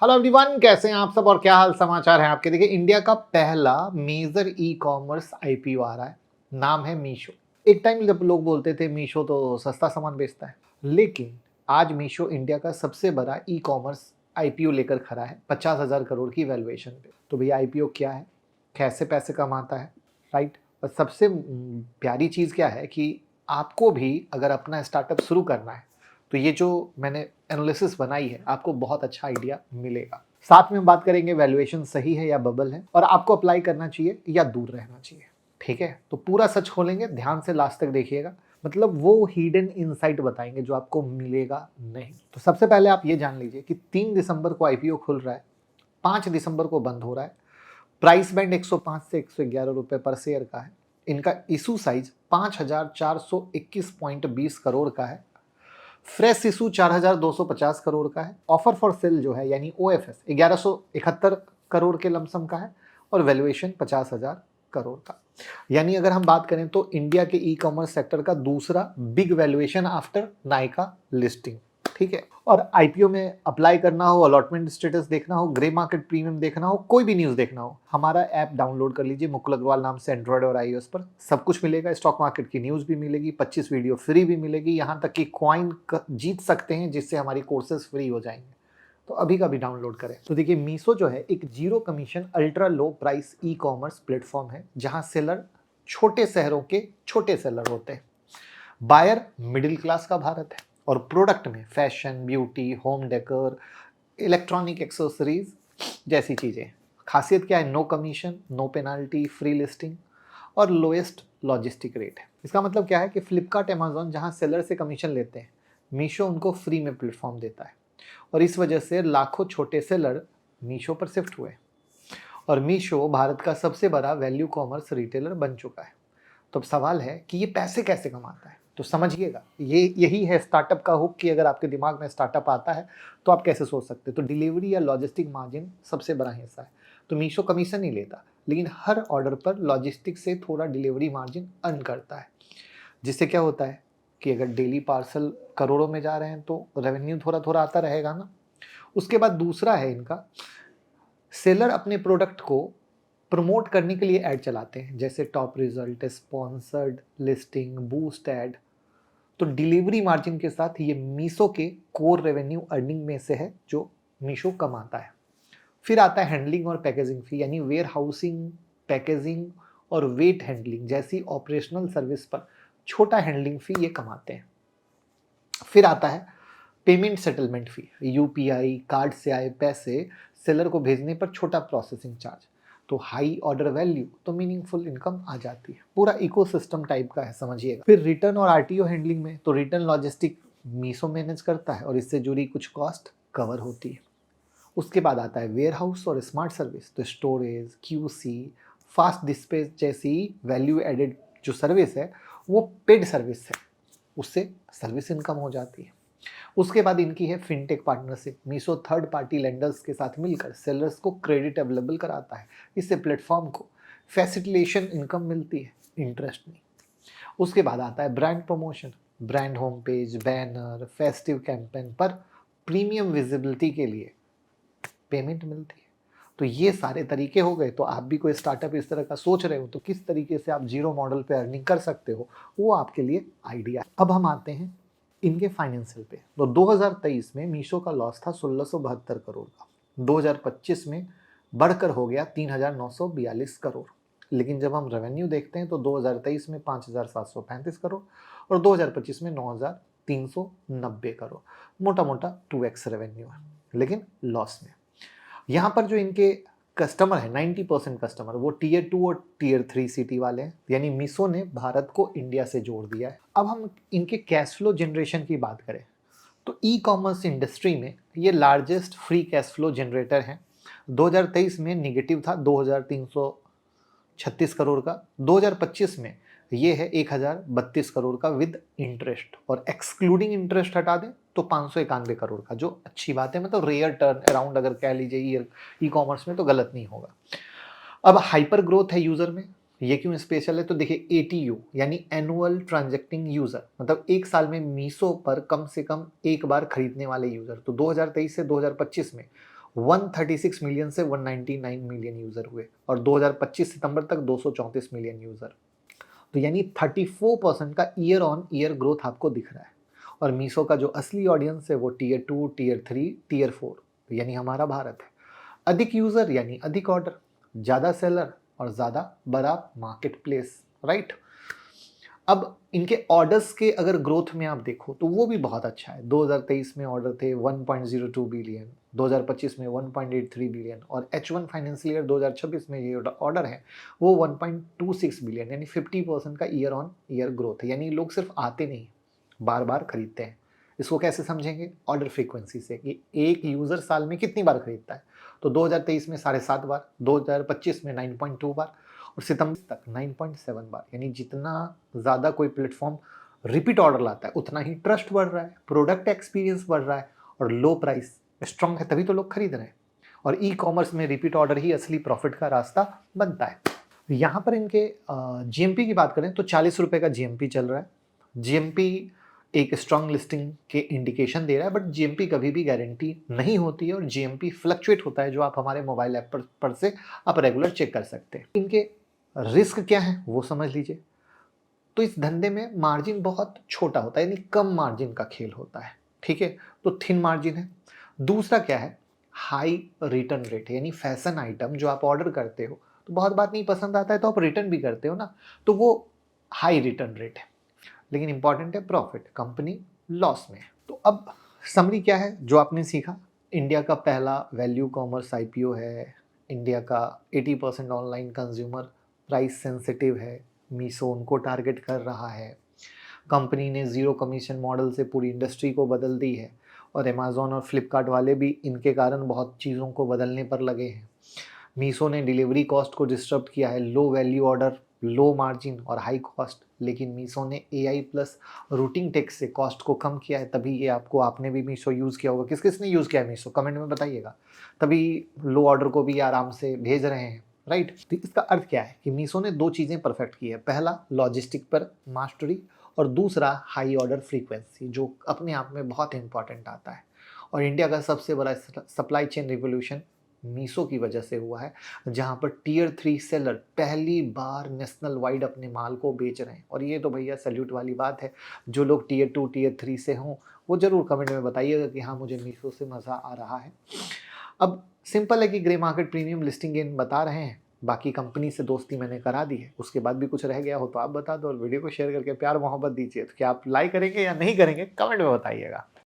Hello everyone, कैसे हैं आप सब और क्या हाल समाचार हैं आपके। देखिए, इंडिया का पहला मेजर ई कॉमर्स आईपीओ आ रहा है। नाम है मीशो। एक टाइम जब लोग बोलते थे मीशो तो सस्ता सामान बेचता है, लेकिन आज मीशो इंडिया का सबसे बड़ा ई कॉमर्स आईपीओ लेकर खड़ा है 50,000 करोड़ की वैल्यूएशन पे। तो भैया आईपीओ क्या है, कैसे पैसे कमाता है, राइट। और सबसे प्यारी चीज़ क्या है कि आपको भी अगर अपना स्टार्टअप शुरू करना है तो ये जो मैंने एनालिसिस बनाई है आपको बहुत अच्छा आइडिया मिलेगा। साथ में बात करेंगे वैल्यूएशन सही है या बबल है, और आपको अप्लाई करना चाहिए या दूर रहना चाहिए। ठीक है, तो पूरा सच खोलेंगे, ध्यान से लास्ट तक देखिएगा। मतलब वो हिडन इनसाइट बताएंगे जो आपको मिलेगा नहीं। तो सबसे पहले आप ये जान लीजिए कि 3 दिसंबर को आईपीओ खुल रहा है, 5 दिसंबर को बंद हो रहा है। प्राइस बैंड 105 से 111 रुपए पर शेयर का है। इनका इशू साइज 5,421.20 करोड़ का है। फ्रेश इशू 4,250 करोड़ का है। ऑफर फॉर सेल जो है यानी ओएफएस 1,171 करोड़ के लमसम का है, और वैल्यूएशन 50,000 करोड़ का। यानी अगर हम बात करें तो इंडिया के ई कॉमर्स सेक्टर का दूसरा big valuation after Nykaa listing. ठीक है, और आईपीओ में अप्लाई करना हो, अलॉटमेंट स्टेटस देखना हो, ग्रे मार्केट प्रीमियम देखना हो, कोई भी न्यूज़ देखना हो, हमारा ऐप डाउनलोड कर लीजिए मुकुल अग्रवाल नाम से, एंड्रॉयड और आईओएस पर सब कुछ मिलेगा। स्टॉक मार्केट की न्यूज़ भी मिलेगी, 25 वीडियो फ्री भी मिलेगी, यहाँ तक कि कॉइन जीत सकते हैं जिससे हमारी कोर्सेज फ्री हो जाएंगे। तो अभी का भी डाउनलोड करें। तो देखिए, मीशो जो है एक zero commission ultra low price e commerce platform है, जहां सेलर छोटे शहरों के छोटे सेलर होते हैं। बायर मिडिल क्लास का भारत है, और प्रोडक्ट में fashion, beauty, home decor, electronic accessories जैसी चीज़ें। खासियत क्या है, no commission, no penalty, free listing और लोएस्ट लॉजिस्टिक रेट है। इसका मतलब क्या है कि फ्लिपकार्ट, अमेजॉन जहां सेलर से कमीशन लेते हैं, मीशो उनको फ्री में प्लेटफॉर्म देता है, और इस वजह से लाखों छोटे सेलर मीशो पर शिफ्ट हुए, और मीशो भारत का सबसे बड़ा वैल्यू कॉमर्स रिटेलर बन चुका है। तो अब सवाल है कि ये पैसे कैसे कमाता है। तो समझिएगा, ये यही है स्टार्टअप का हुक, कि अगर आपके दिमाग में स्टार्टअप आता है तो आप कैसे सोच सकते हैं। तो डिलीवरी या लॉजिस्टिक मार्जिन सबसे बड़ा हिस्सा है। तो मीशो कमीशन नहीं लेता, लेकिन हर ऑर्डर पर लॉजिस्टिक से थोड़ा डिलीवरी मार्जिन अर्न करता है, जिससे क्या होता है कि अगर डेली पार्सल करोड़ों में जा रहे हैं तो रेवेन्यू थोड़ा थोड़ा आता रहेगा ना। उसके बाद दूसरा है इनका, सेलर अपने प्रोडक्ट को प्रमोट करने के लिए ऐड चलाते हैं, जैसे top result, sponsored listing, boost add. तो डिलीवरी मार्जिन के साथ ये मीशो के कोर रेवेन्यू अर्निंग में से है जो मीशो कमाता है। फिर आता है हैंडलिंग और पैकेजिंग फी, यानी वेयर हाउसिंग, पैकेजिंग और वेट हैंडलिंग जैसी ऑपरेशनल सर्विस पर छोटा हैंडलिंग फी ये कमाते हैं। फिर आता है पेमेंट सेटलमेंट फी, यूपीआई कार्ड से आए पैसे सेलर को भेजने पर छोटा प्रोसेसिंग चार्ज। तो हाई ऑर्डर वैल्यू तो मीनिंगफुल इनकम आ जाती है। पूरा इकोसिस्टम टाइप का है, समझिएगा। फिर रिटर्न और आरटीओ हैंडलिंग में तो रिटर्न लॉजिस्टिक मीशो मैनेज करता है, और इससे जुड़ी कुछ कॉस्ट कवर होती है। उसके बाद आता है वेयर हाउस और स्मार्ट सर्विस, तो स्टोरेज, क्यूसी, फास्ट डिस्पैच जैसी वैल्यू एडेड जो सर्विस है वो पेड सर्विस है, उससे सर्विस इनकम हो जाती है। उसके बाद इनकी है fintech partnership. Meesho third party lenders के साथ मिलकर सेलर्स को क्रेडिट अवेलेबल कराता है, इससे प्लेटफॉर्म को फैसिलिटेशन इनकम मिलती है, इंटरेस्ट नहीं। उसके बाद आता है brand promotion, brand home page, banner, festive campaign पर प्रीमियम विजिबिलिटी के लिए पेमेंट मिलती है। तो ये सारे तरीके हो गए। तो आप भी कोई स्टार्टअप इस तरह का सोच रहे हो तो किस तरीके से आप जीरो मॉडल पे अर्निंग कर सकते हो, वो आपके लिए आइडिया है। अब हम आते हैं इनके फाइनेंशियल पे। तो 2023 में मीशो का लॉस था 1672 करोड़ का, 2025 में बढ़कर हो गया 3942 करोड़। लेकिन जब हम रेवेन्यू देखते हैं तो 2023 में 5735 करोड़ और 2025 में 9390 करोड़, मोटा मोटा 2x रेवेन्यू है, लेकिन लॉस में। यहाँ पर जो इनके कस्टमर है 90% कस्टमर वो टीयर 2 और टीयर 3 सिटी वाले हैं, यानी मीशो ने भारत को इंडिया से जोड़ दिया है। अब हम इनके कैश फ्लो जनरेशन की बात करें तो ई कॉमर्स इंडस्ट्री में ये largest free cash flow generator हैं। 2023 में निगेटिव था 2336 करोड़ का, 2025 में ये है 1032 करोड़ का विद इंटरेस्ट, और एक्सक्लूडिंग इंटरेस्ट हटा दें तो 591 करोड़ का, जो अच्छी बात है। मतलब रेयर टर्न अराउंड अगर कह लीजिए ई कॉमर्स में तो गलत नहीं होगा। अब हाइपर ग्रोथ है यूजर में, ये क्यों स्पेशल है। तो देखिए एटीयू यानी एनुअल ट्रांजैक्टिंग यूजर, मतलब एक साल में मीशो पर कम से कम एक बार खरीदने वाले यूजर। तो 2023 से 2025 में 136 मिलियन से 199 मिलियन यूज़र हुए और 2025 सितंबर तक 234 मिलियन यूज़र। तो यानी 34% का ईयर ऑन ईयर ग्रोथ आपको दिख रहा है। और मीशो का जो असली ऑडियंस है वो टियर 2, टियर 3, टियर 4 यानी हमारा भारत है। अधिक यूज़र यानी अधिक ऑर्डर, ज़्यादा सेलर और ज़्यादा बड़ा मार्केट प्लेस, राइट। अब इनके ऑर्डर्स के अगर ग्रोथ में आप देखो तो वो भी बहुत अच्छा है। 2023 में ऑर्डर थे 1.02 बिलियन, 2025 में 1.83 बिलियन और H1 फाइनेंशियल ईयर 2026 में ये ऑर्डर है वो 1.26 बिलियन, यानी 50% का ईयर ऑन ईयर ग्रोथ है। यानी लोग सिर्फ आते नहीं, बार बार खरीदते हैं। इसको कैसे समझेंगे? ऑर्डर फ्रीक्वेंसी से, कि एक यूज़र साल में कितनी बार खरीदता है। तो 2023 में 7.5 बार, 2025 में 9.2 बार और सितंबर तक 9.7 बार। यानी जितना ज़्यादा कोई प्लेटफॉर्म रिपीट ऑर्डर लाता है उतना ही ट्रस्ट बढ़ रहा है, प्रोडक्ट एक्सपीरियंस बढ़ रहा है और लो प्राइस स्ट्रॉन्ग है, तभी तो लोग खरीद रहे हैं। और ई कॉमर्स में रिपीट ऑर्डर ही असली प्रॉफिट का रास्ता बनता है। यहाँ पर इनके जीएमपी की बात करें तो 40 रुपये का जीएमपी चल रहा है। जीएमपी एक स्ट्रॉन्ग लिस्टिंग के इंडिकेशन दे रहा है, बट जीएमपी कभी भी गारंटी नहीं होती है और जीएमपी फ्लक्चुएट होता है, जो आप हमारे मोबाइल ऐप पर से आप रेगुलर चेक कर सकते हैं। इनके रिस्क क्या है वो समझ लीजिए। तो इस धंधे में मार्जिन बहुत छोटा होता है, यानी कम मार्जिन का खेल होता है, ठीक है। तो थिन मार्जिन है। दूसरा क्या है? हाई रिटर्न रेट, यानी फैशन आइटम जो आप ऑर्डर करते हो तो बहुत बात नहीं पसंद आता है तो आप रिटर्न भी करते हो ना, तो वो हाई रिटर्न रेट है। लेकिन इंपॉर्टेंट है प्रॉफिट, कंपनी लॉस में है। तो अब समरी क्या है जो आपने सीखा? इंडिया का पहला वैल्यू कॉमर्स आईपीओ है, इंडिया का 80% ऑनलाइन कंज्यूमर प्राइस सेंसिटिव है, मीशो उनको टारगेट कर रहा है, कंपनी ने ज़ीरो कमीशन मॉडल से पूरी इंडस्ट्री को बदल दी है और अमेज़ॉन और फ्लिपकार्ट वाले भी इनके कारण बहुत चीज़ों को बदलने पर लगे हैं। मीशो ने डिलीवरी कॉस्ट को डिस्टर्ब किया है, low value order, low margin और हाई कॉस्ट, लेकिन मीशो ने एआई प्लस रूटिंग टेक्स से कॉस्ट को कम किया है। तभी ये आपने भी मीशो यूज़ किया होगा। किस किसने यूज़ किया है मीशो, कमेंट में बताइएगा। तभी लो ऑर्डर को भी आराम से भेज रहे हैं, राइट। तो इसका अर्थ क्या है कि मीशो ने दो चीज़ें परफेक्ट की है। पहला, लॉजिस्टिक पर मास्टरी और दूसरा हाई ऑर्डर फ्रीक्वेंसी, जो अपने आप में बहुत इंपॉर्टेंट आता है। और इंडिया का सबसे बड़ा सप्लाई चेन रिवोल्यूशन मीशो की वजह से हुआ है, जहां पर टियर 3 सेलर पहली बार नेशनल वाइड अपने माल को बेच रहे हैं। और ये तो भैया सैल्यूट वाली बात है। जो लोग टियर 2, टियर 3 से हों वो ज़रूर कमेंट में बताइएगा कि हाँ मुझे मीशो से मज़ा आ रहा है। अब सिंपल है कि grey market premium listing gain बता रहे हैं, बाकी कंपनी से दोस्ती मैंने करा दी है। उसके बाद भी कुछ रह गया हो तो आप बता दो और वीडियो को शेयर करके प्यार मोहब्बत दीजिए। तो क्या आप लाइक करेंगे या नहीं करेंगे, कमेंट में बताइएगा।